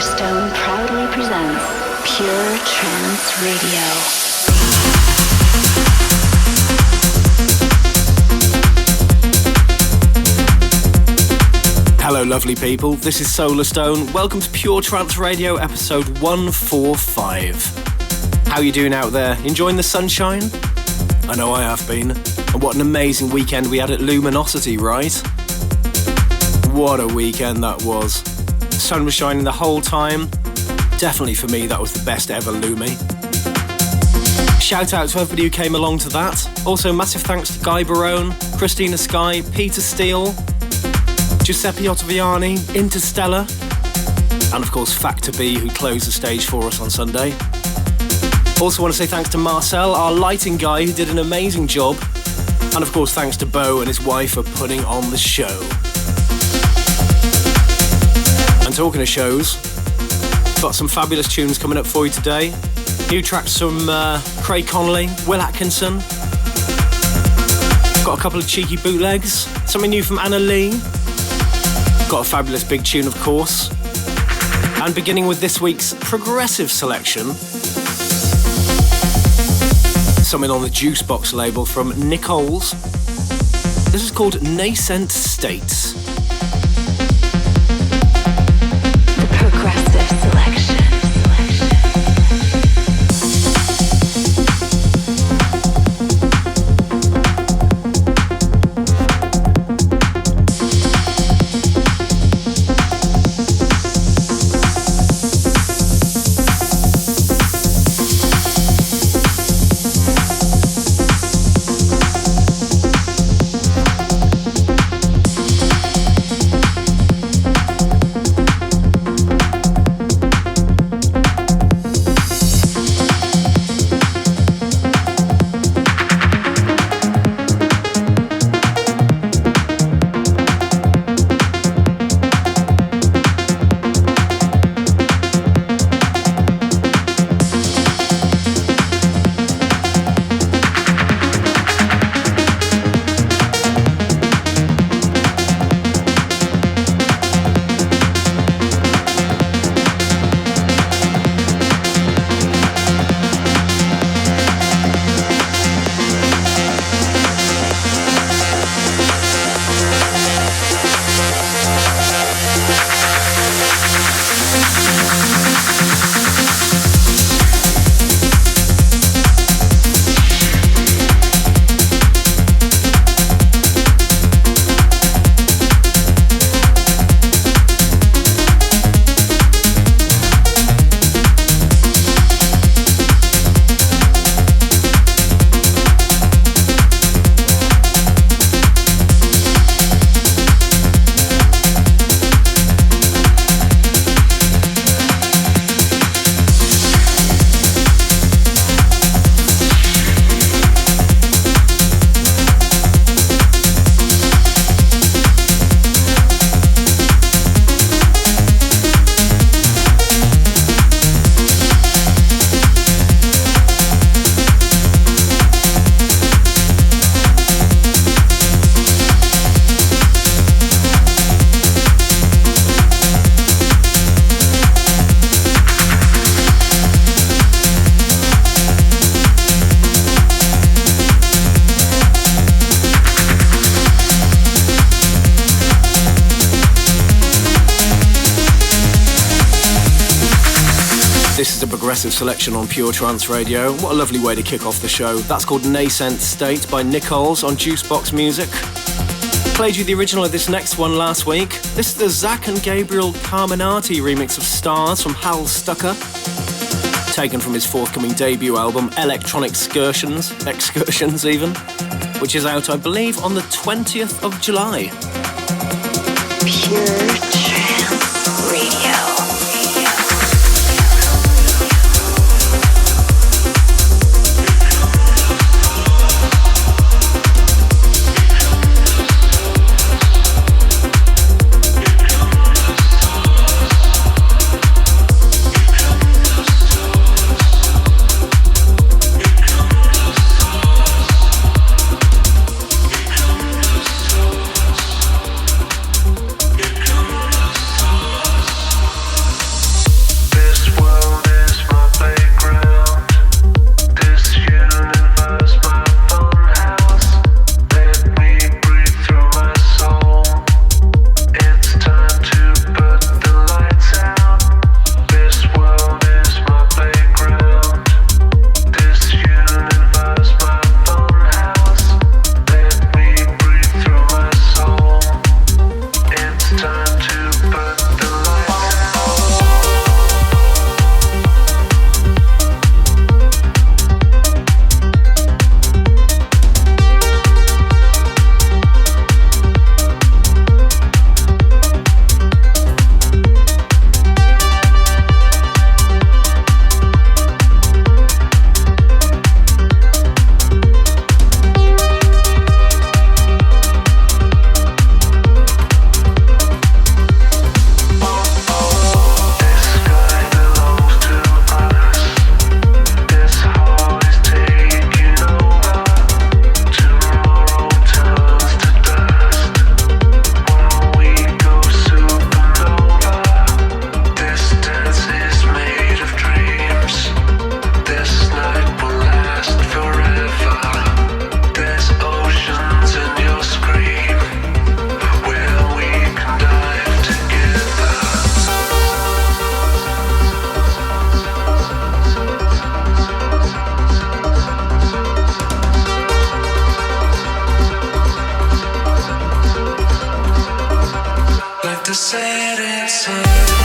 Solarstone proudly presents Pure Trance Radio. Hello lovely people, this is Solarstone. Welcome to Pure Trance Radio episode 145. How you doing out there? Enjoying the sunshine? I know I have been. And what an amazing weekend we had at Luminosity, right? What a weekend that was. The sun was shining the whole time. Definitely for me, that was the best ever Lumi. Shout out to everybody who came along to that. Also massive thanks to Guy Barone, Christina Sky, Peter Steele, Giuseppe Ottaviani, Interstellar, and of course Factor B, who closed the stage for us on Sunday. Also want to say thanks to Marcel, our lighting guy, who did an amazing job. And of course thanks to Bo and his wife for putting on the show. And talking of shows, got some fabulous tunes coming up for you today. New tracks from Craig Connelly, Will Atkinson. Got a couple of cheeky bootlegs. Something new from Anna Lee. Got a fabulous big tune, of course. And beginning with this week's progressive selection, something on the Juicebox label from Nichols. This is called Nascent States. The progressive selection. Selection on Pure Trance Radio. What a lovely way to kick off the show. That's called Nascent State by Nichols on Juicebox Music. Played you the original of this next one last week. This is the Zach and Gabriel Carminatti remix of Stars from Hal Stucker, taken from his forthcoming debut album Electronic Excursions even, which is out I believe on the 20th of July. Pure Trance Radio. setting sun.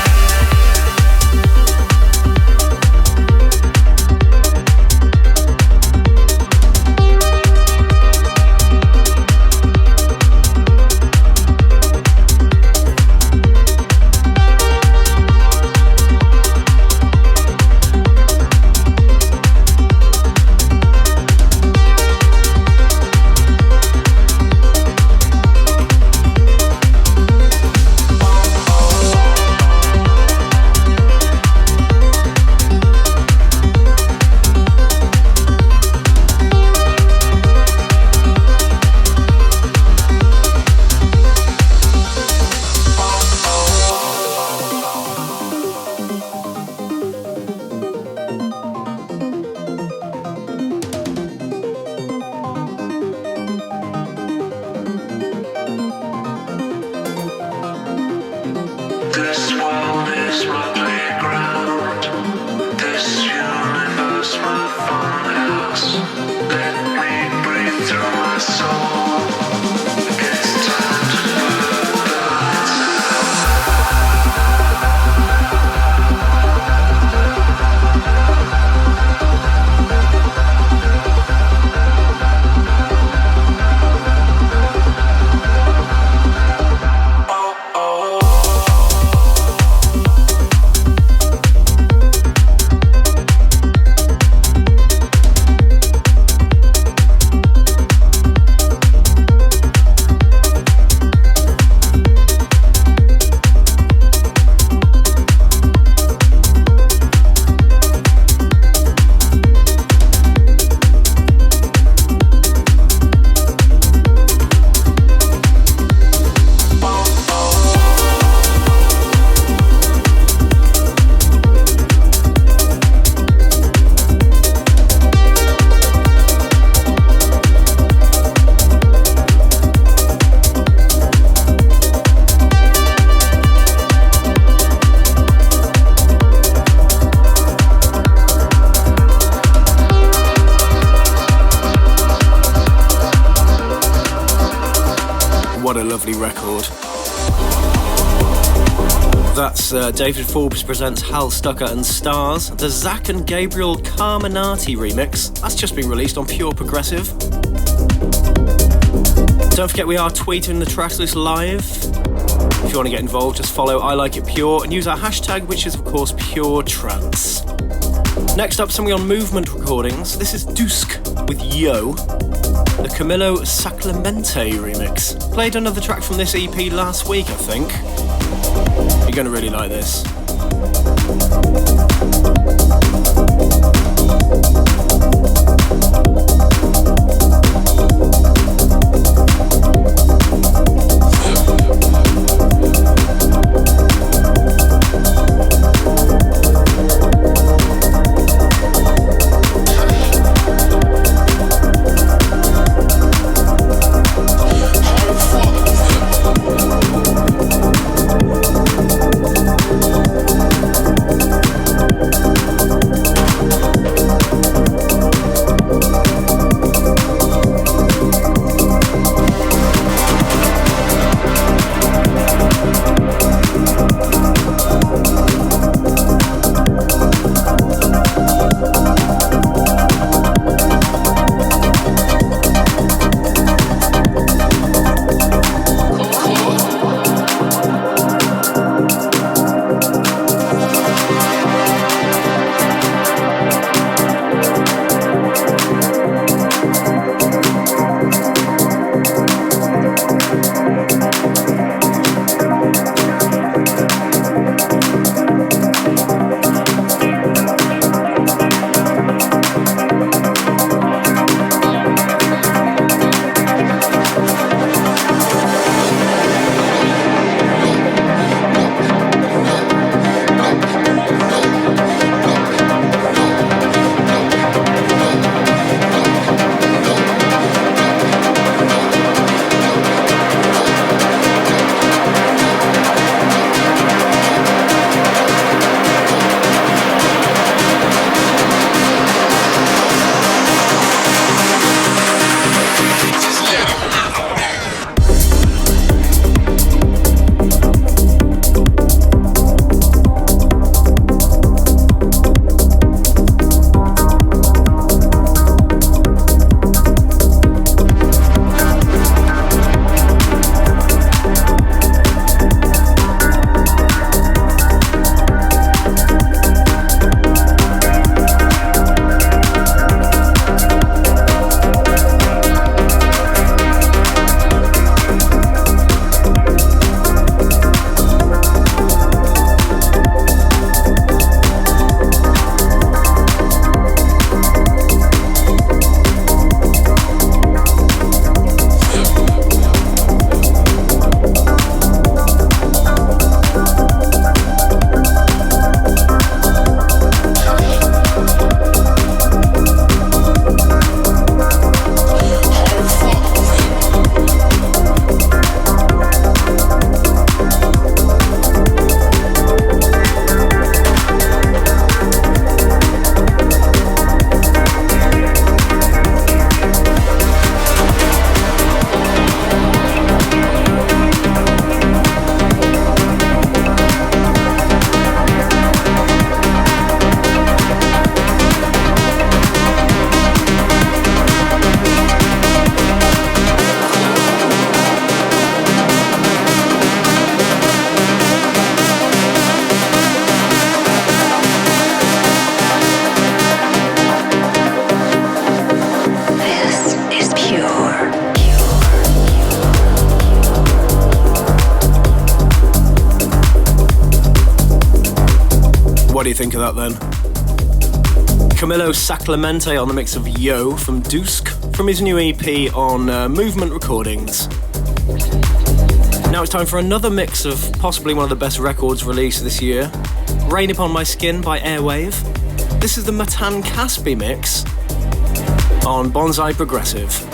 That's David Forbes presents Hal Stucker and Stars, the Zach and Gabriel Carminatti remix. That's just been released on Pure Progressive. Don't forget we are tweeting the track list live. If you want to get involved, just follow I Like It Pure and use our hashtag, which is of course Pure Trance. Next up, something on Movement Recordings. This is Dousk with Yo, the Kamilo Sanclemente remix. Played another track from this EP last week, I think. You're going to really like this. do you think of that then? Kamilo Sanclemente on the mix of Yo from Dousk from his new EP on Movement Recordings. Now it's time for another mix of possibly one of the best records released this year. Rain Upon My Skin by Airwave. This is the Matan Caspi mix on Bonzai Progressive.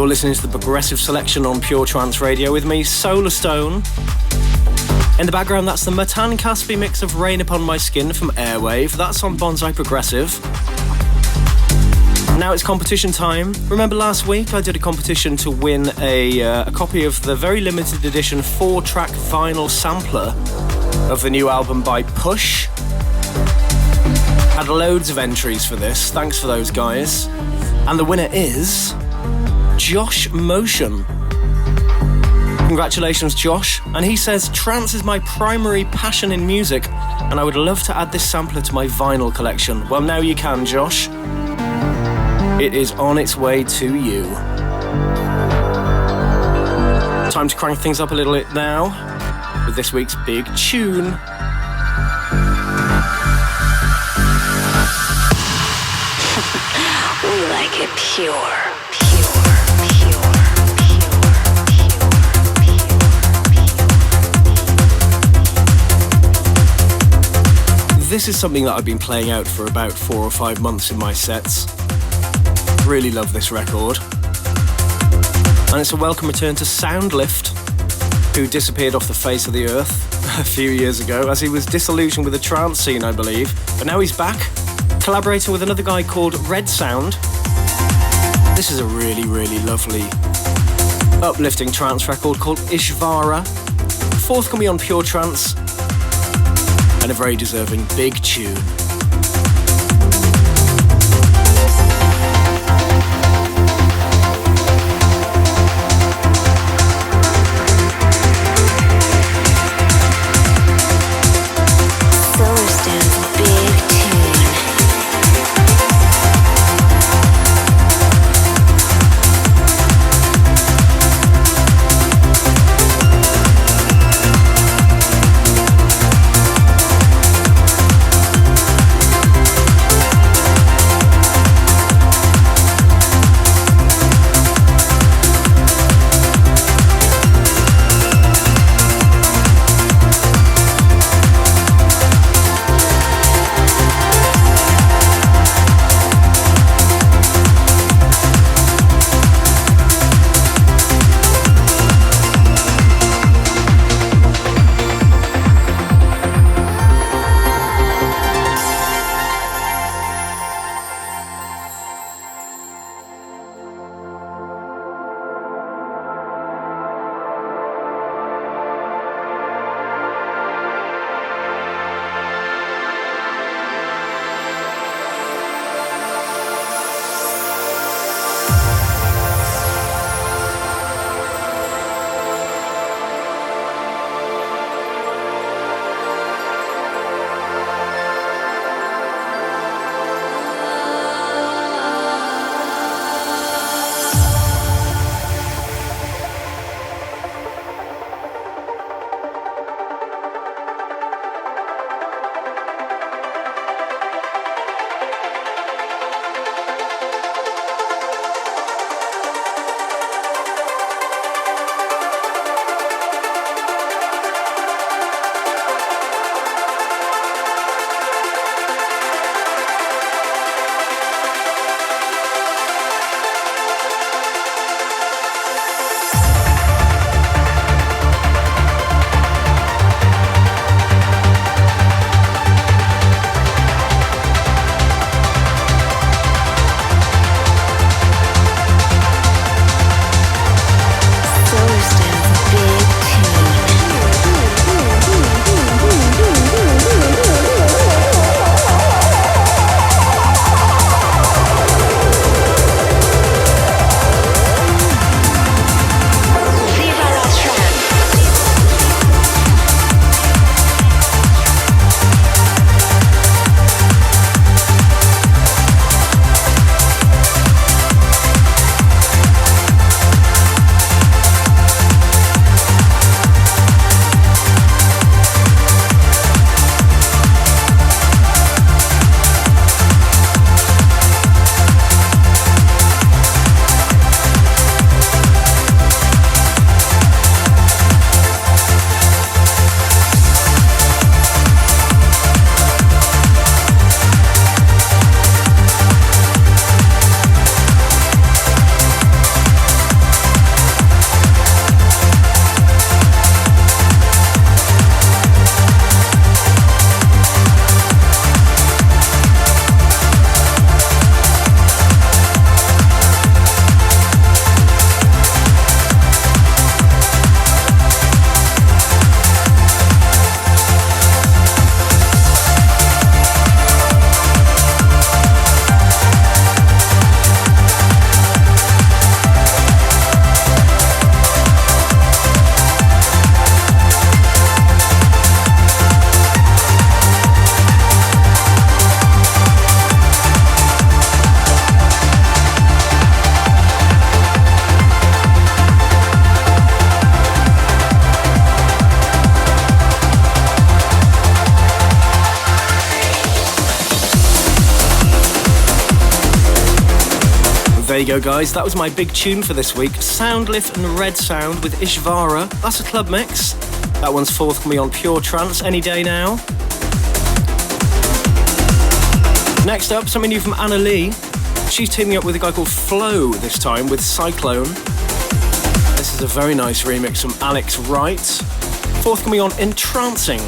Listening to the Progressive Selection on Pure Trance Radio with me, Solarstone. In the background, that's the Matan Caspi mix of Rain Upon My Skin from Airwave. That's on Bonzai Progressive. Now it's competition time. Remember last week I did a competition to win a copy of the very limited edition 4-track vinyl sampler of the new album by Push. Had loads of entries for this. Thanks for those guys. And the winner is Josh Motion. Congratulations, Josh. And he says, trance is my primary passion in music, and I would love to add this sampler to my vinyl collection. Well, now you can, Josh. It is on its way to you. Time to crank things up a little bit now with this week's big tune. We like it pure. This is something that I've been playing out for about 4 or 5 months in my sets. Really love this record. And it's a welcome return to Soundlift, who disappeared off the face of the earth a few years ago as he was disillusioned with the trance scene, I believe. But now he's back, collaborating with another guy called RedSound. This is a really, really lovely, uplifting trance record called Ishvara, forthcoming on Pure Trance, and a very deserving big tune. Solarstone's big tune. There you go, guys. That was my big tune for this week. Soundlift and RedSound with Ishvara. That's a club mix. That one's forthcoming on Pure Trance any day now. Next up, something new from Anna Lee. She's teaming up with a guy called FloE this time with Cyclone. This is a very nice remix from Wright. Forthcoming on Entrancing.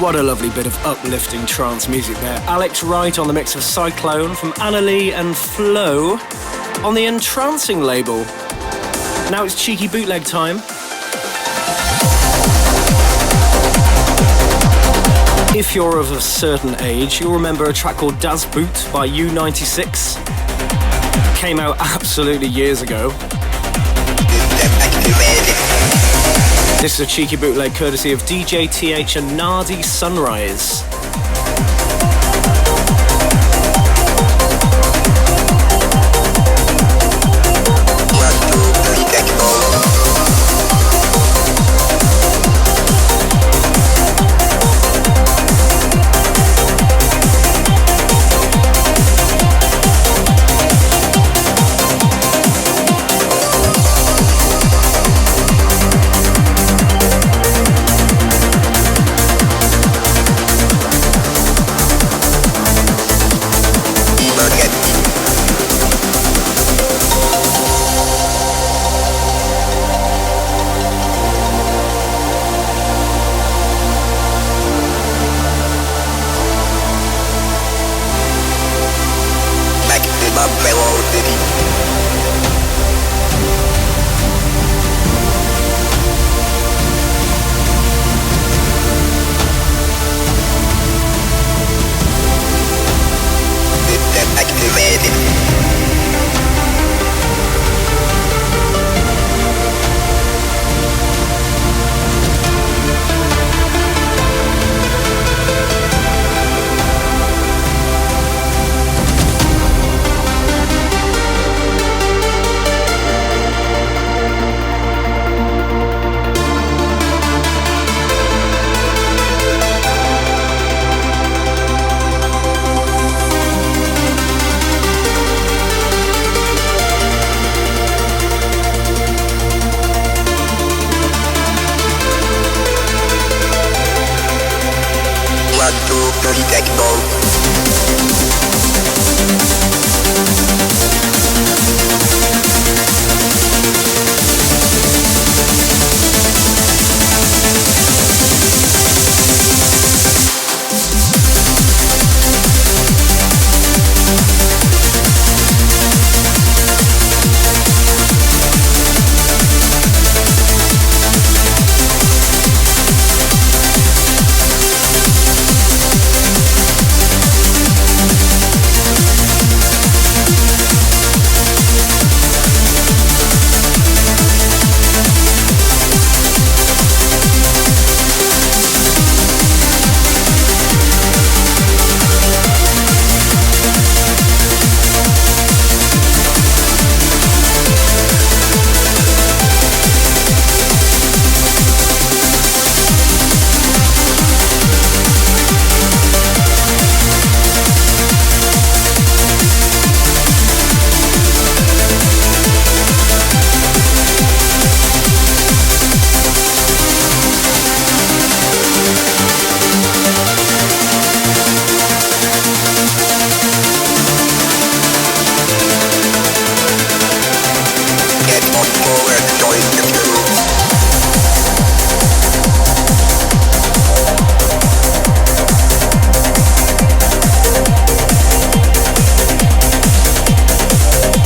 What a lovely bit of uplifting trance music there. Wright on the mix of Cyclone from Anna Lee and FloE on the Entrancing label. Now it's cheeky bootleg time. If you're of a certain age, you'll remember a track called Das Boot by U96. Came out absolutely years ago. This is a cheeky bootleg courtesy of DJ TH and Nadi Sunrise.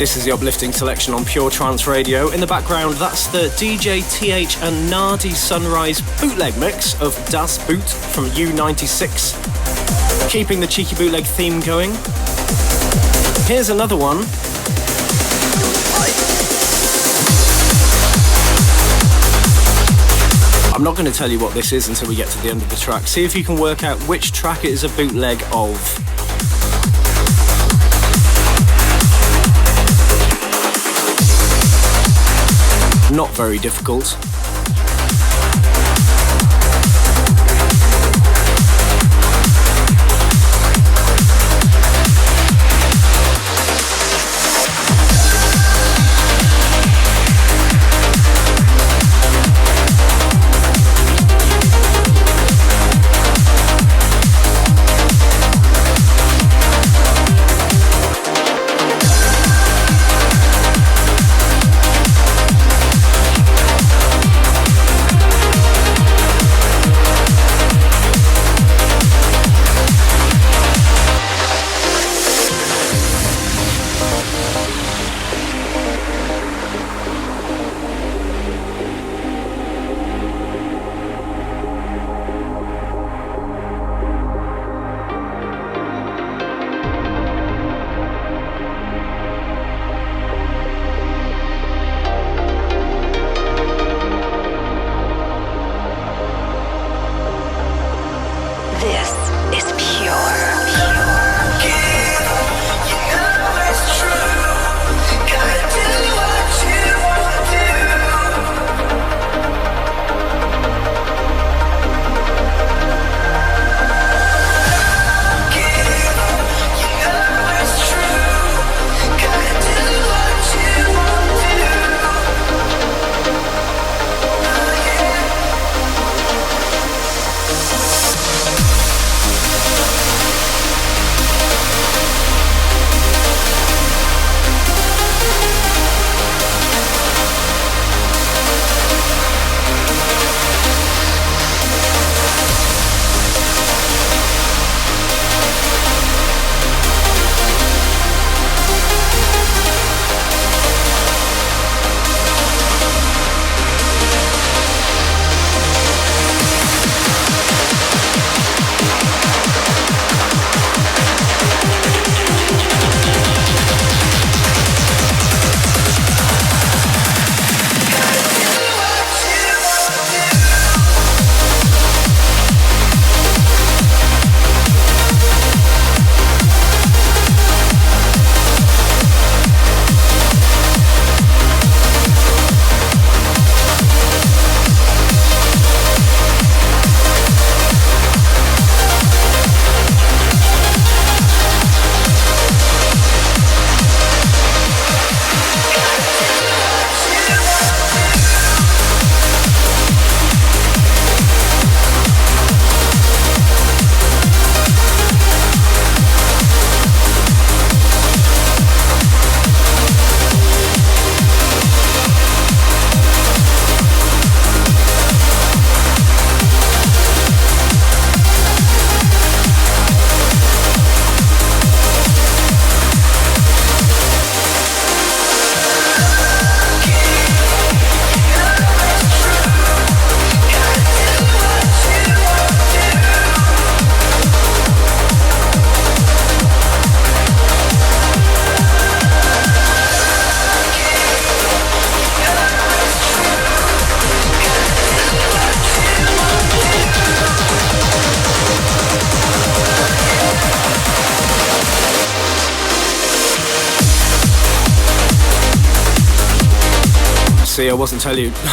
This is the uplifting selection on Pure Trance Radio. In the background, that's the DJ TH and Nadi Sunrise bootleg mix of Das Boot from U96. Keeping the cheeky bootleg theme going. Here's another one. I'm not going to tell you what this is until we get to the end of the track. See if you can work out which track it is a bootleg of. Not very difficult. See, I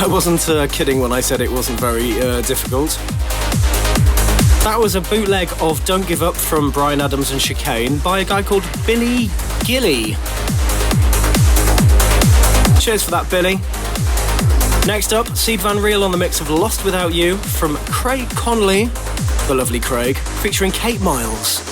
wasn't kidding when I said it wasn't very difficult. That was a bootleg of Don't Give Up from Bryan Adams and Chicane by a guy called Billy Gilly. Cheers for that, Billy. Next up, Sied van Riel on the mix of Lost Without You from Craig Connelly, the lovely Craig, featuring Kate Miles.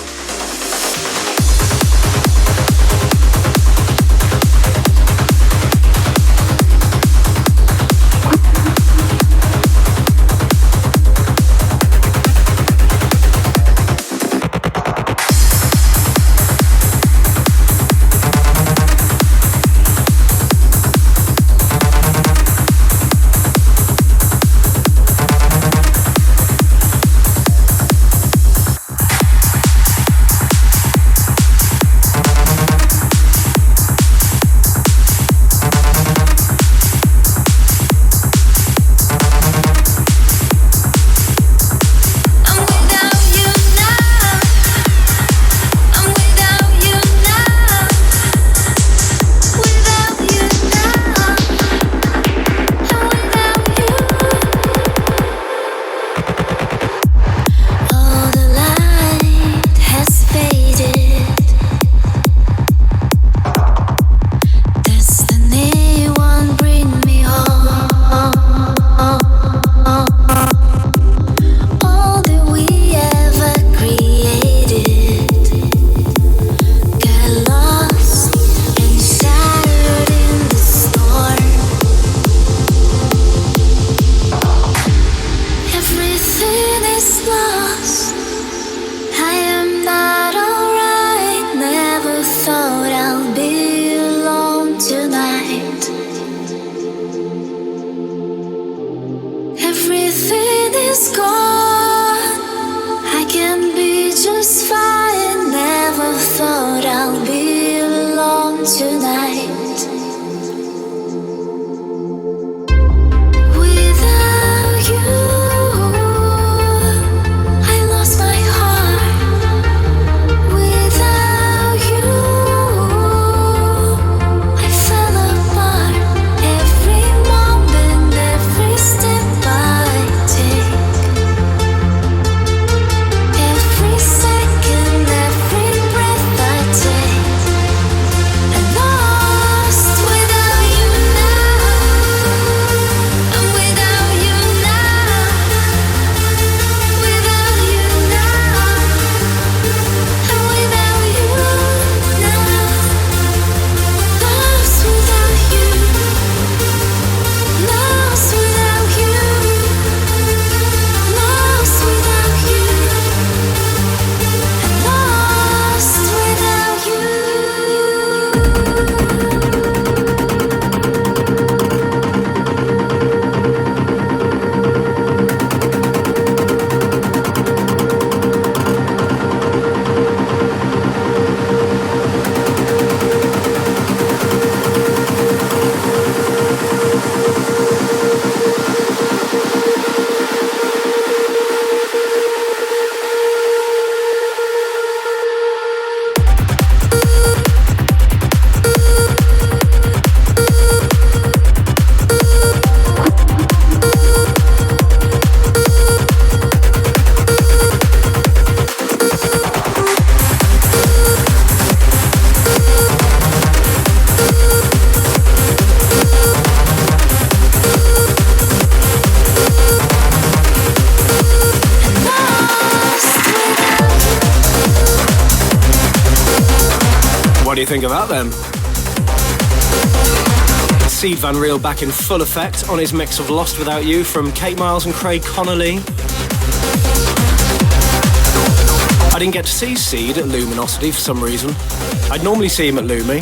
do you think of that then? Sied van Riel back in full effect on his mix of Lost Without You from Kate Miles and Craig Connelly. I didn't get to see Sied at Luminosity for some reason. I'd normally see him at Lumi.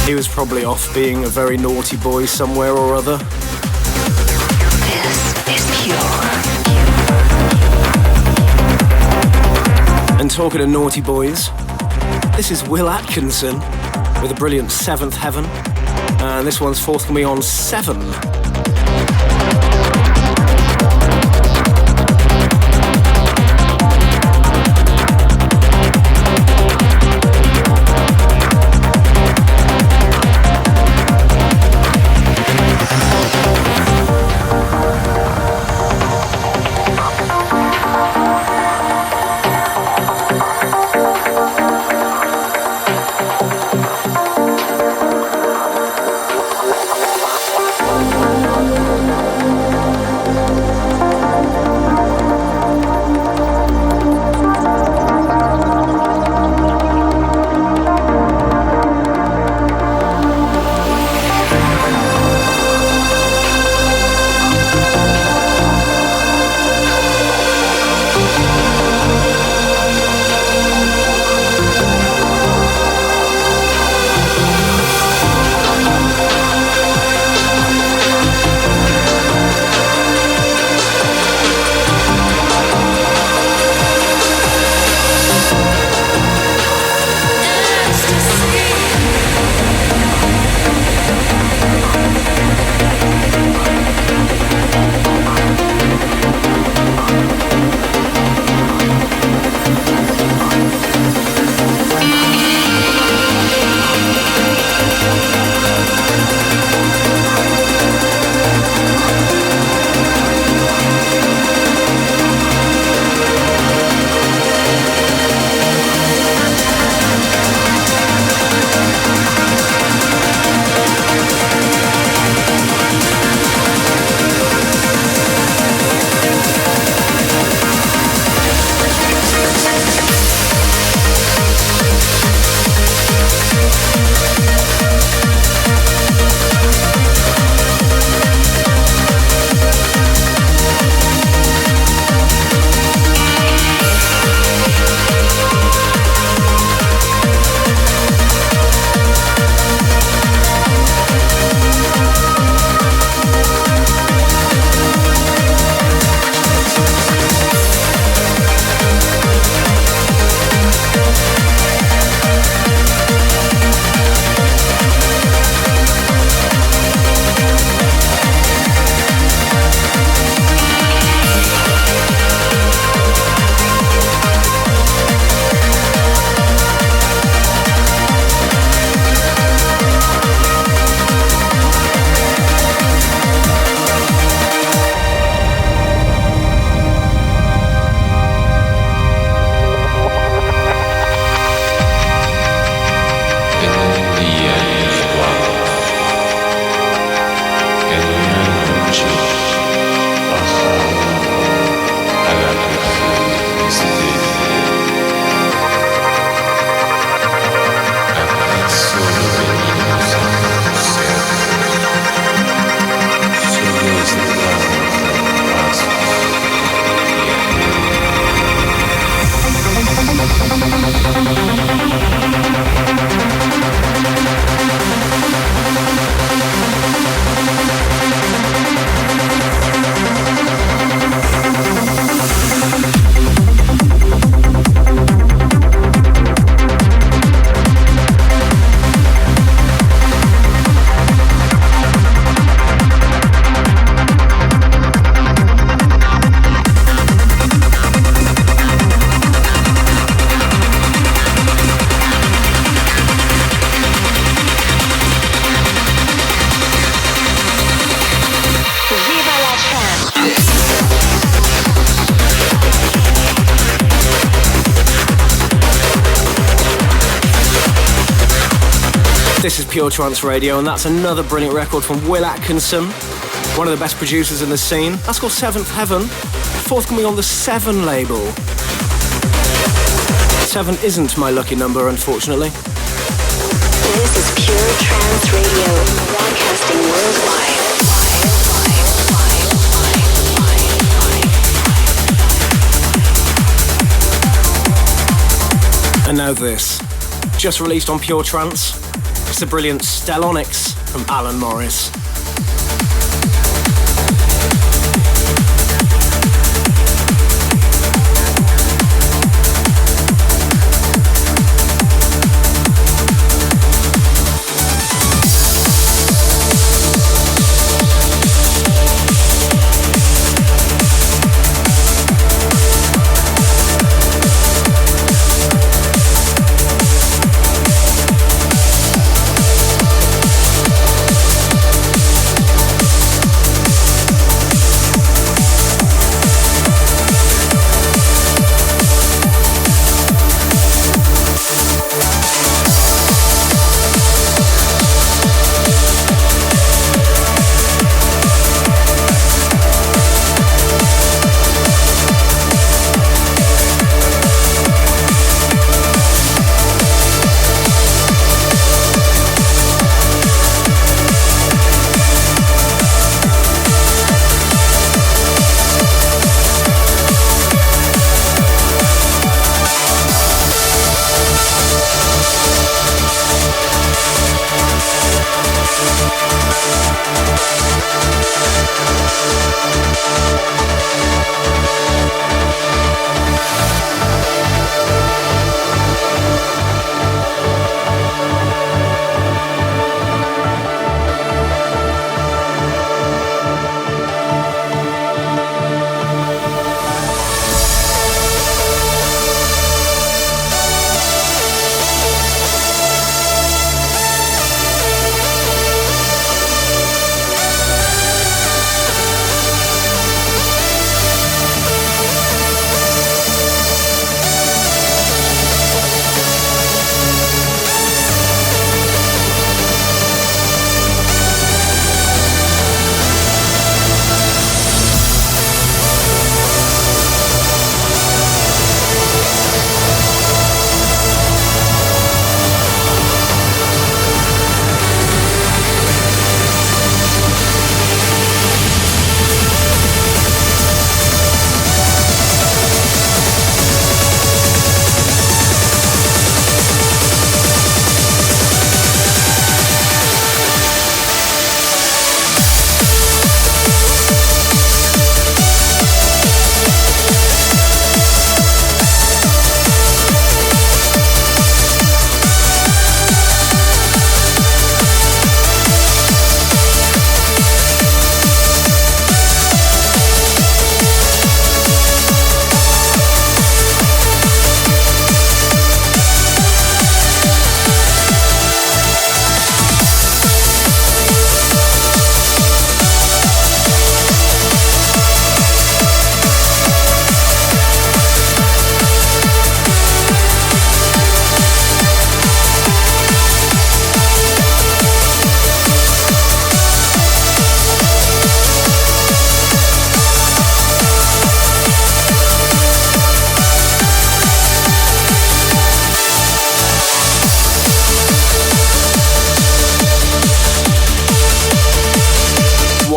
He was probably off being a very naughty boy somewhere or other. This is pure. And talking of naughty boys, this is Will Atkinson with a brilliant Seventh Heaven. And this one's forthcoming on 7. This is Pure Trance Radio, and that's another brilliant record from Will Atkinson, one of the best producers in the scene. That's called Seventh Heaven, forthcoming on the 7 label. 7 isn't my lucky number, unfortunately. This is Pure Trance Radio, broadcasting worldwide. And now this, just released on Pure Trance. It's the brilliant Stellonics from Alan Morris.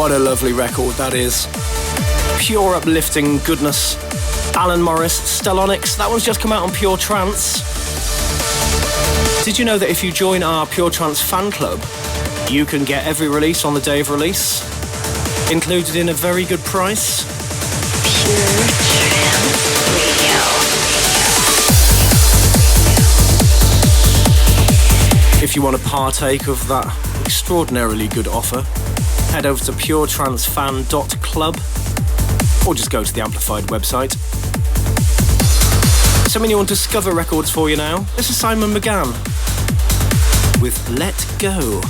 What a lovely record that is. Pure uplifting goodness. Alan Morris, Stellonics, that one's just come out on Pure Trance. Did you know that if you join our Pure Trance fan club, you can get every release on the day of release, included in a very good price? Pure Trance Radio. If you want to partake of that extraordinarily good offer, head over to puretrancefan.club or just go to the Amplified website. Something you want to discover records for you now. This is Simon McGann with Let Go.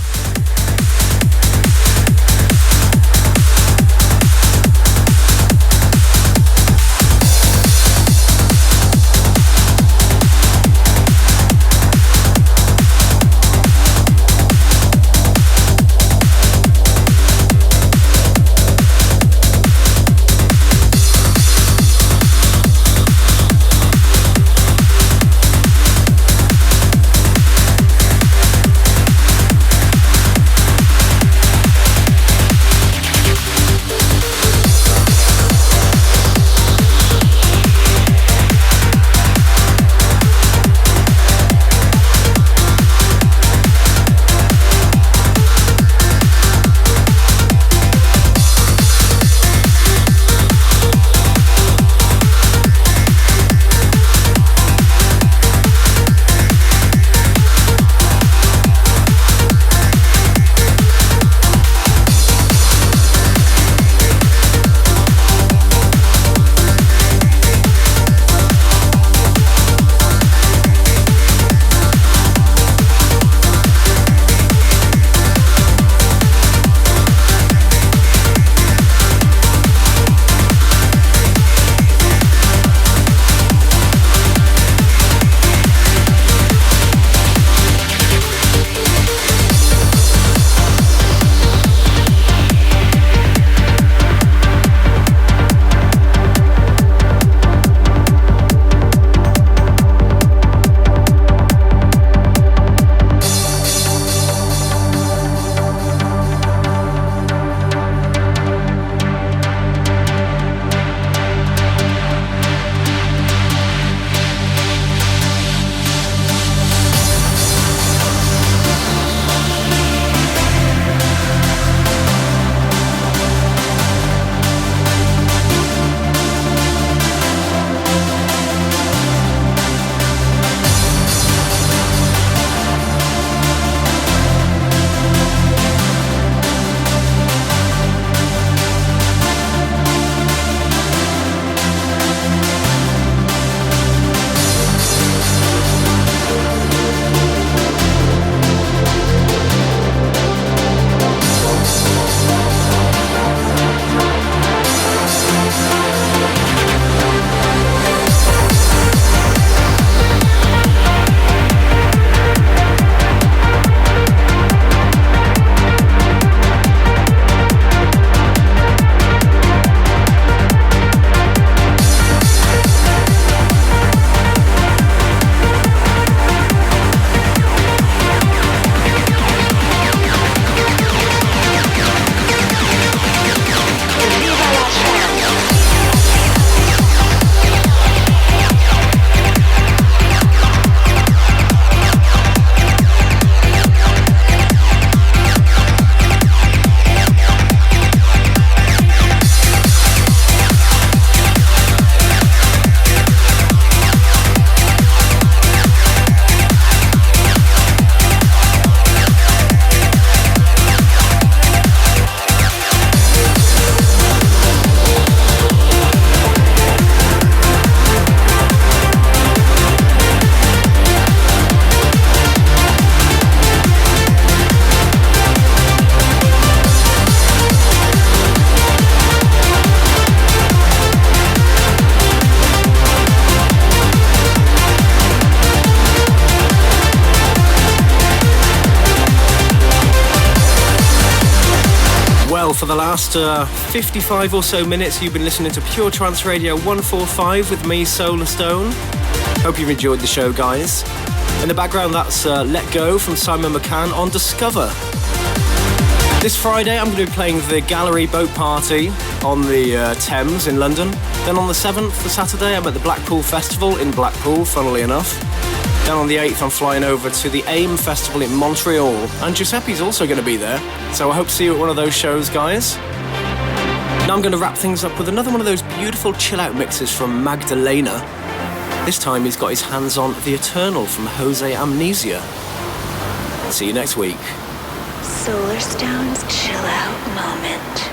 last 55 or so minutes, you've been listening to Pure Trance Radio 145 with me, Solarstone. Hope you've enjoyed the show, guys. In the background, that's Let Go from Simon McCann on Discover. This Friday, I'm going to be playing the Gallery Boat Party on the Thames in London. Then on the 7th, the Saturday, I'm at the Blackpool Festival in Blackpool, funnily enough. Then on the 8th, I'm flying over to the AIM Festival in Montreal. And Giuseppe's also going to be there. So I hope to see you at one of those shows, guys. Now I'm going to wrap things up with another one of those beautiful chill-out mixes from Magdalena. This time he's got his hands on The Eternal from Jose Amnesia. See you next week. Solarstone's chill out moment.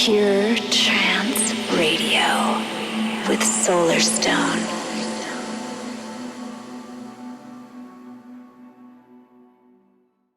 Pure Trance Radio with Solarstone.